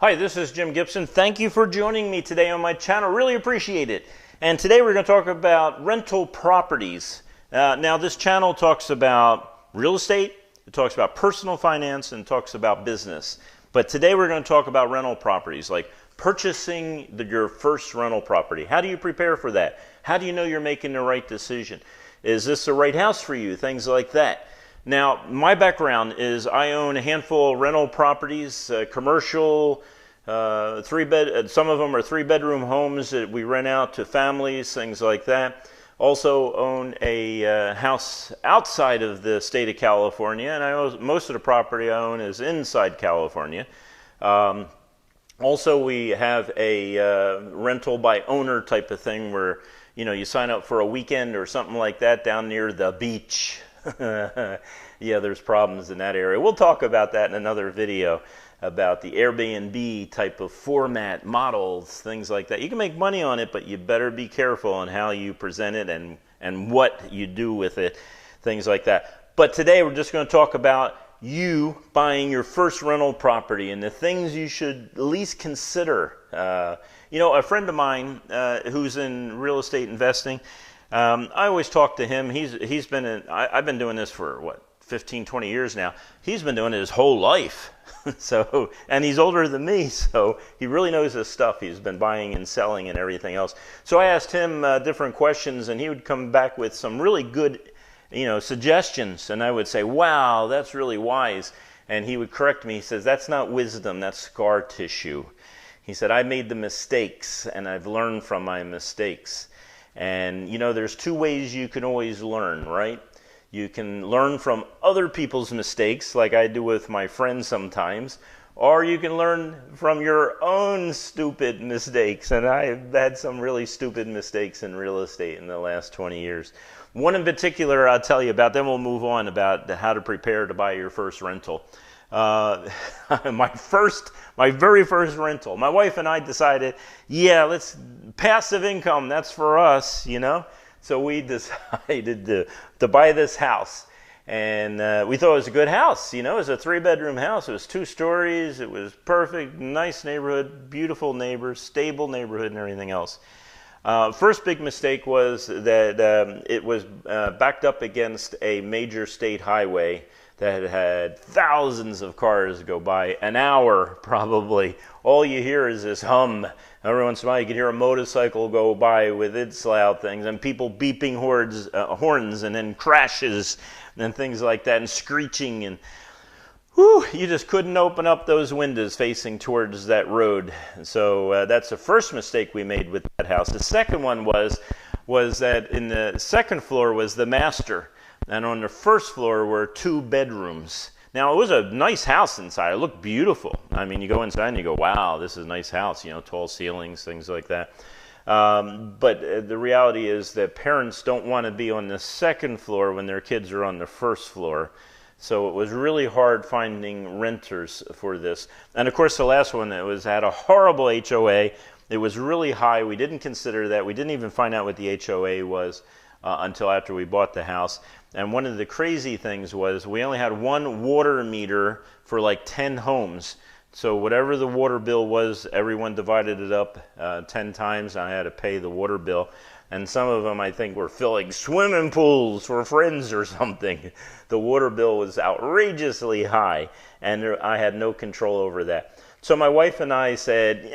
Hi, this is Jim Gibson. Thank you for joining me today on my channel. Really appreciate it. And today we're going to talk about rental properties. Now this channel talks about real estate, it talks about personal finance, and talks about business. But today we're going to talk about rental properties, like purchasing your first rental property. How do you prepare for that? How do you know you're making the right decision? Is this the right house for you? Things like that. Now, my background is I own a handful of rental properties, commercial, some of them are 3-bedroom homes that we rent out to families, things like that. Also own a house outside of the state of California, and most of the property I own is inside California. Also, we have a rental by owner type of thing where you sign up for a weekend or something like that down near the beach. Yeah, there's problems in that area. We'll talk about that in another video about the Airbnb type of format, models, things like that. You can make money on it, but you better be careful on how you present it and what you do with it, things like that. But today we're just going to talk about you buying your first rental property and the things you should at least consider. A friend of mine who's in real estate investing, I always talk to him. I've been doing this for 15, 20 years now. He's been doing it his whole life. And he's older than me, so he really knows his stuff. He's been buying and selling and everything else. So I asked him different questions, and he would come back with some really good, suggestions. And I would say, "Wow, that's really wise." And he would correct me. He says, "That's not wisdom. That's scar tissue." He said, "I made the mistakes, and I've learned from my mistakes." And there's two ways you can always learn, right? You can learn from other people's mistakes, like I do with my friends sometimes, or you can learn from your own stupid mistakes. And I've had some really stupid mistakes in real estate in the last 20 years. One in particular I'll tell you about, then we'll move on about how to prepare to buy your first rental. My very first rental, my wife and I decided, let's passive income, that's for us, So we decided to buy this house, and we thought it was a good house. It was a 3-bedroom house. It was 2 stories. It was perfect, nice neighborhood, beautiful neighbors, stable neighborhood, and everything else. First big mistake was that it was backed up against a major state highway that had thousands of cars go by an hour, probably. All you hear is this hum. Every once in a while you can hear a motorcycle go by with its loud things, and people beeping horns, and then crashes and things like that, and screeching, and you just couldn't open up those windows facing towards that road. So that's the first mistake we made with that house. The second one was that in the second floor was the master, and on the first floor were 2 bedrooms. Now, it was a nice house inside. It looked beautiful. I mean, you go inside and you go, wow, this is a nice house, tall ceilings, things like that. But the reality is that parents don't want to be on the second floor when their kids are on the first floor. So it was really hard finding renters for this. And of course, the last one had a horrible HOA. It was really high. We didn't consider that. We didn't even find out what the HOA was until after we bought the house. And one of the crazy things was we only had 1 water meter for like 10 homes. So whatever the water bill was, everyone divided it up 10 times. I had to pay the water bill. And some of them, I think, were filling swimming pools for friends or something. The water bill was outrageously high, and I had no control over that. So my wife and I said,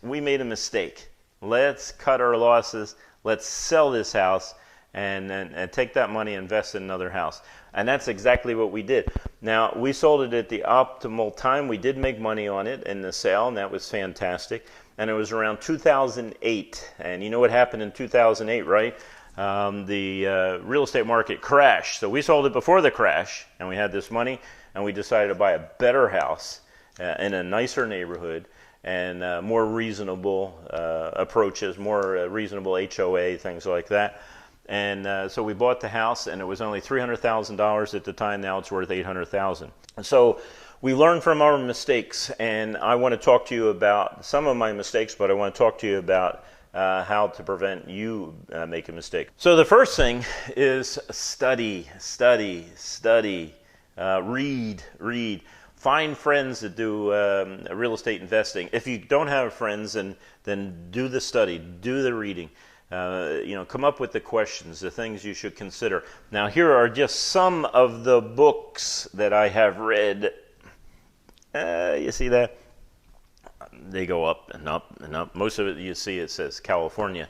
we made a mistake. Let's cut our losses. Let's sell this house and take that money and invest in another house. And that's exactly what we did. Now, we sold it at the optimal time. We did make money on it in the sale, and that was fantastic. And it was around 2008. And you know what happened in 2008, right? The real estate market crashed. So we sold it before the crash, and we had this money, and we decided to buy a better house in a nicer neighborhood, and more reasonable approaches, more reasonable HOA, things like that. And so we bought the house, and it was only $300,000 at the time. Now it's worth $800,000. So we learned from our mistakes, and I want to talk to you about some of my mistakes, but I want to talk to you about how to prevent you making a mistake. So the first thing is study, read. Find friends that do real estate investing. If you don't have friends, then do the study, do the reading. Come up with the questions, the things you should consider. Now, here are just some of the books that I have read. You see that? They go up and up and up. Most of it, you see, it says California.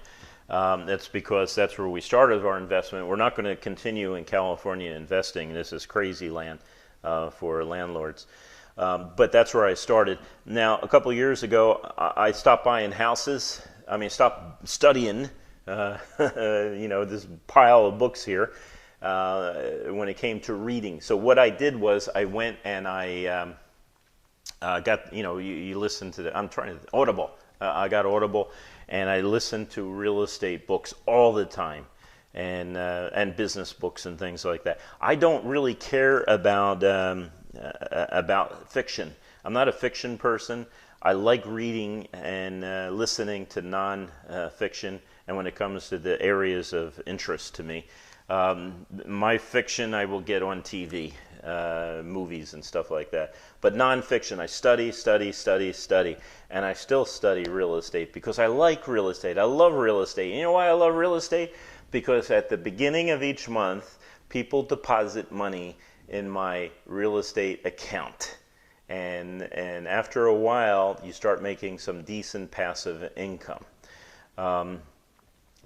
That's because that's where we started our investment. We're not going to continue in California investing. This is crazy land for landlords. But that's where I started. Now, a couple of years ago, I stopped buying houses. Stopped studying, this pile of books here when it came to reading. So what I did was I went and I got, you listen to Audible. I got Audible, and I listened to real estate books all the time, and business books and things like that. I don't really care about fiction. I'm not a fiction person. I like reading and listening to non-fiction, and when it comes to the areas of interest to me. My fiction I will get on TV, movies and stuff like that. But non-fiction, I study, and I still study real estate because I like real estate. I love real estate. You know why I love real estate? Because at the beginning of each month, people deposit money in my real estate account. And after a while, you start making some decent passive income.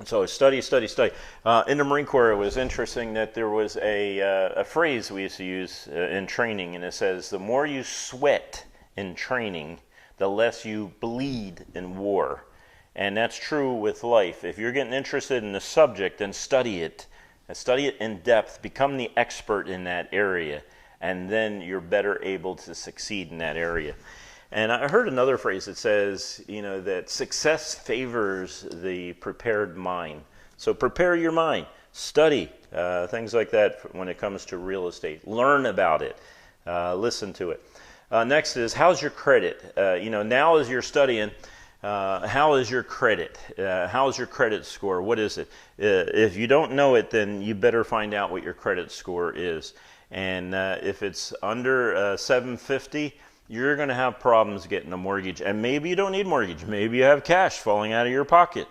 So study. In the Marine Corps, it was interesting that there was a phrase we used to use in training, and it says, the more you sweat in training, the less you bleed in war. And that's true with life. If you're getting interested in the subject, then study it. And study it in depth. Become the expert in that area. And then you're better able to succeed in that area. And I heard another phrase that says, that success favors the prepared mind. So prepare your mind, study, things like that when it comes to real estate. Learn about it, listen to it. Next is, how's your credit? Now as you're studying, how is your credit? How's your credit score? What is it? If you don't know it, then you better find out what your credit score is. And if it's under 750, you're going to have problems getting a mortgage. And maybe you don't need mortgage. Maybe you have cash falling out of your pocket.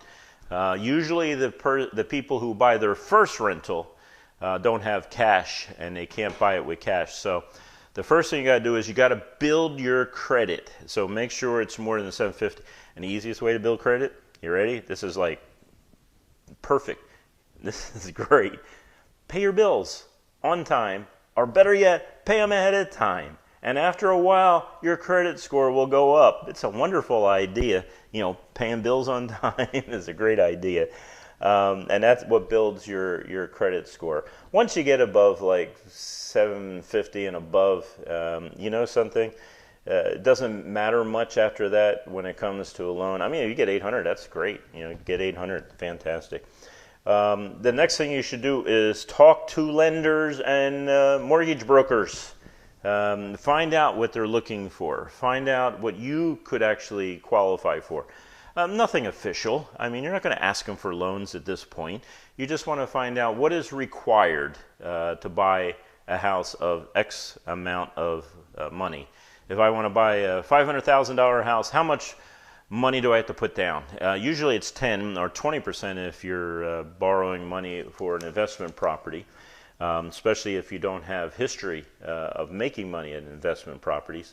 Usually the people who buy their first rental don't have cash, and they can't buy it with cash. So the first thing you got to do is you got to build your credit. So make sure it's more than 750. And the easiest way to build credit, you ready? This is like perfect. This is great. Pay your bills on time, or better yet, pay them ahead of time. And after a while, your credit score will go up. It's a wonderful idea. Paying bills on time is a great idea. And that's what builds your credit score. Once you get above like 750 and above, something, it doesn't matter much after that when it comes to a loan. If you get 800, that's great. Get 800, fantastic. The next thing you should do is talk to lenders and mortgage brokers. Find out what they're looking for. Find out what you could actually qualify for. Nothing official. You're not going to ask them for loans at this point. You just want to find out what is required to buy a house of X amount of money. If I want to buy a $500,000 house, how much money do I have to put down? Usually it's 10 or 20% if you're borrowing money for an investment property. Especially if you don't have history of making money in investment properties.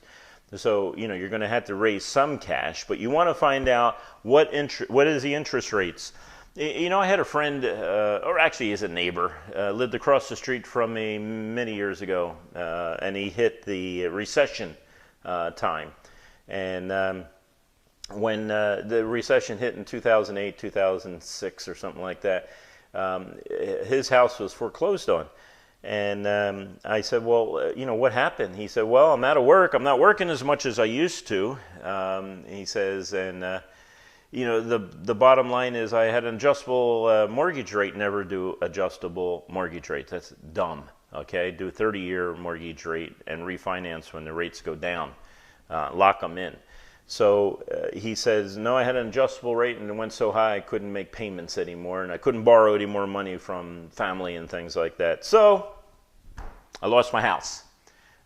So, you're going to have to raise some cash, but you want to find out what is the interest rates. I had a friend, or actually he's a neighbor, lived across the street from me many years ago, and he hit the recession time. And when the recession hit in 2008, 2006 or something like that, his house was foreclosed on. And I said, well, what happened? He said, well, I'm out of work. I'm not working as much as I used to. He says, and, the bottom line is I had an adjustable mortgage rate. Never do adjustable mortgage rates. That's dumb, okay? Do a 30-year mortgage rate and refinance when the rates go down. Lock them in. So he says, no, I had an adjustable rate and it went so high I couldn't make payments anymore and I couldn't borrow any more money from family and things like that. So I lost my house.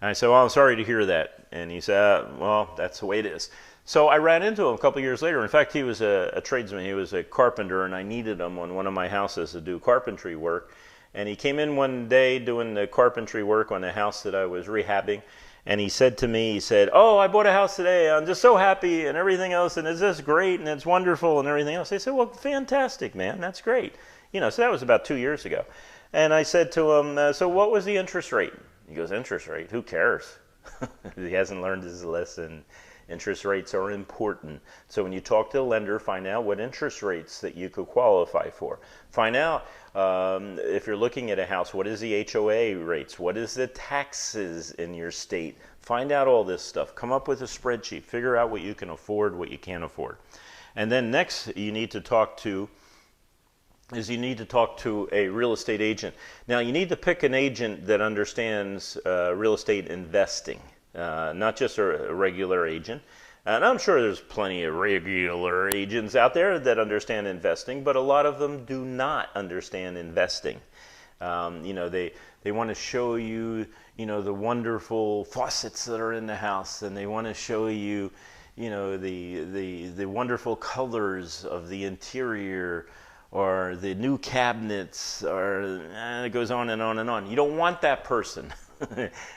And I said, well, I'm sorry to hear that. And he said, well, that's the way it is. So I ran into him a couple years later. In fact, he was a tradesman. He was a carpenter, and I needed him on one of my houses to do carpentry work. And he came in one day doing the carpentry work on the house that I was rehabbing. And he said to me, he said, oh, I bought a house today. I'm just so happy and everything else. And it's just great and it's wonderful and everything else. I said, well, fantastic, man. That's great. So that was about 2 years ago. And I said to him, so what was the interest rate? He goes, interest rate? Who cares? He hasn't learned his lesson. Interest rates are important. So when you talk to a lender, find out what interest rates that you could qualify for. Find out if you're looking at a house, what is the HOA rates? What is the taxes in your state? Find out all this stuff. Come up with a spreadsheet. Figure out what you can afford, what you can't afford. And then next you need to talk to a real estate agent. Now you need to pick an agent that understands real estate investing. Not just a regular agent. And I'm sure there's plenty of regular agents out there that understand investing, but a lot of them do not understand investing. They want to show you, the wonderful faucets that are in the house, and they want to show you, the wonderful colors of the interior, or the new cabinets, or it goes on and on and on. You don't want that person.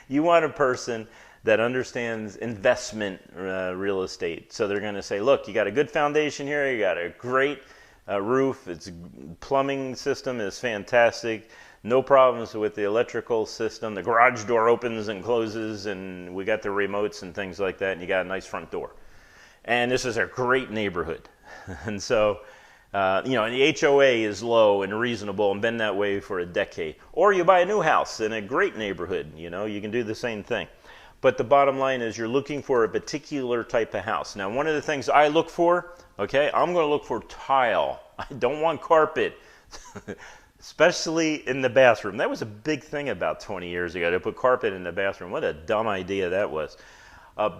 You want a person that understands investment real estate. So they're going to say, look, you got a good foundation here, you got a great roof, its plumbing system is fantastic, no problems with the electrical system, the garage door opens and closes, and we got the remotes and things like that, and you got a nice front door. And this is a great neighborhood. And so, and the HOA is low and reasonable and been that way for a decade. Or you buy a new house in a great neighborhood, you can do the same thing. But the bottom line is you're looking for a particular type of house. Now, one of the things I look for, okay, I'm going to look for tile. I don't want carpet, especially in the bathroom. That was a big thing about 20 years ago, to put carpet in the bathroom. What a dumb idea that was.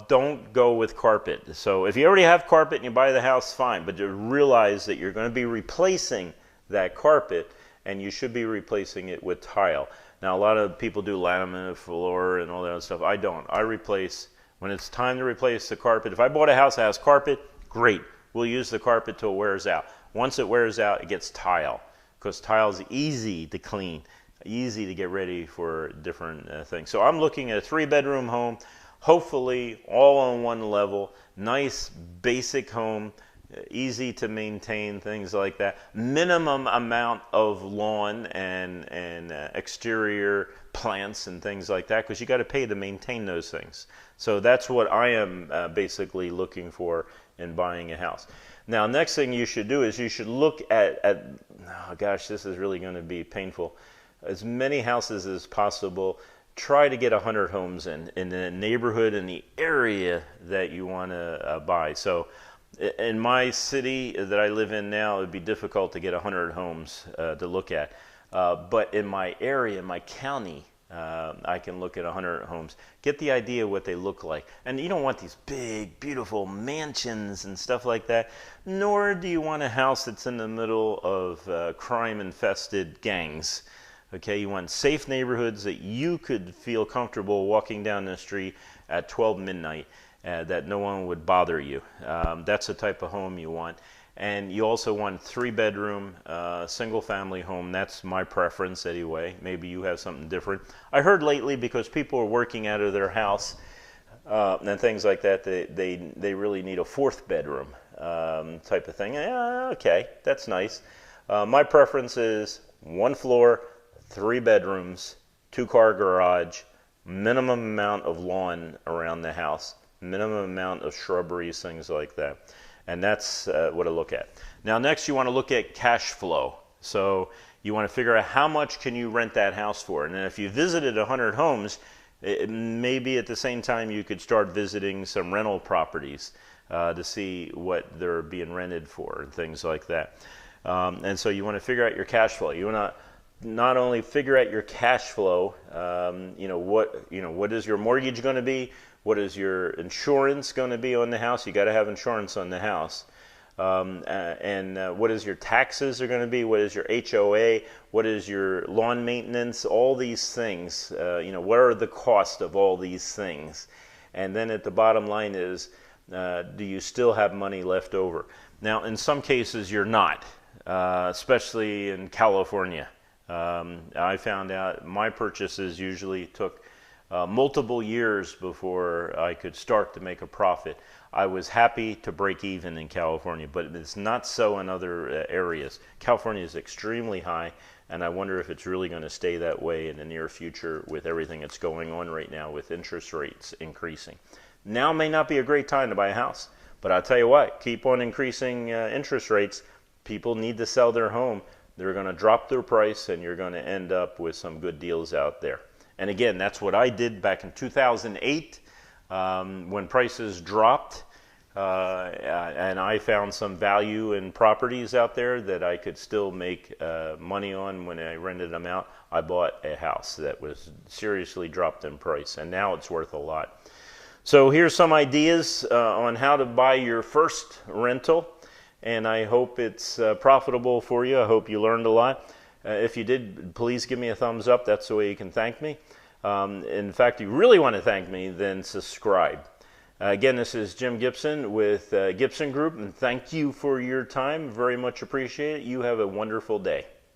Don't go with carpet. So if you already have carpet and you buy the house, fine. But just realize that you're going to be replacing that carpet, and you should be replacing it with tile. Now, a lot of people do laminate floor and all that other stuff. I don't. I replace, when it's time to replace the carpet. If I bought a house that has carpet, great. We'll use the carpet till it wears out. Once it wears out, it gets tile, because tile is easy to clean, easy to get ready for different things. So I'm looking at a 3-bedroom home, hopefully all on one level, nice basic home, easy to maintain, things like that. Minimum amount of lawn and exterior plants and things like that, because you got to pay to maintain those things. So that's what I am basically looking for in buying a house. Now, next thing you should do is you should look at oh gosh, this is really going to be painful, as many houses as possible. Try to get 100 homes in the neighborhood, in the area that you want to buy. So in my city that I live in now, it would be difficult to get 100 homes to look at. But in my area, in my county, I can look at 100 homes. Get the idea what they look like. And you don't want these big, beautiful mansions and stuff like that, nor do you want a house that's in the middle of crime-infested gangs. Okay, you want safe neighborhoods that you could feel comfortable walking down the street at 12 midnight. That no one would bother you. That's the type of home you want. And you also want 3-bedroom, single-family home. That's my preference anyway. Maybe you have something different. I heard lately, because people are working out of their house and things like that, they really need a 4th bedroom type of thing. Okay, that's nice. My preference is 1 floor, 3 bedrooms, 2-car garage, minimum amount of lawn around the house, minimum amount of shrubberies, things like that. And that's what I look at. Now, next you want to look at cash flow. So you want to figure out how much can you rent that house for. And if you visited 100 homes, maybe at the same time you could start visiting some rental properties to see what they're being rented for and things like that. And so you want to figure out your cash flow. You want to not only figure out your cash flow, what is your mortgage going to be? What is your insurance going to be on the house? You got to have insurance on the house. and what is your taxes are going to be, what is your HOA, what is your lawn maintenance, all these things, what are the cost of all these things? And then at the bottom line is, do you still have money left over? Now, in some cases, you're not, especially in California. I found out my purchases usually took multiple years before I could start to make a profit. I was happy to break even in California, but it's not so in other areas. California is extremely high, and I wonder if it's really going to stay that way in the near future with everything that's going on right now with interest rates increasing. Now may not be a great time to buy a house, but I'll tell you what, keep on increasing interest rates. People need to sell their home. They're going to drop their price, and you're going to end up with some good deals out there. And again, that's what I did back in 2008 when prices dropped, and I found some value in properties out there that I could still make money on when I rented them out. I bought a house that was seriously dropped in price, and now it's worth a lot. So here's some ideas on how to buy your first rental, and I hope it's profitable for you. I hope you learned a lot. If you did, please give me a thumbs up. That's the way you can thank me. In fact, you really want to thank me, then subscribe. Again, this is Jim Gibson with Gibson Group, and thank you for your time. Very much appreciate it. You have a wonderful day.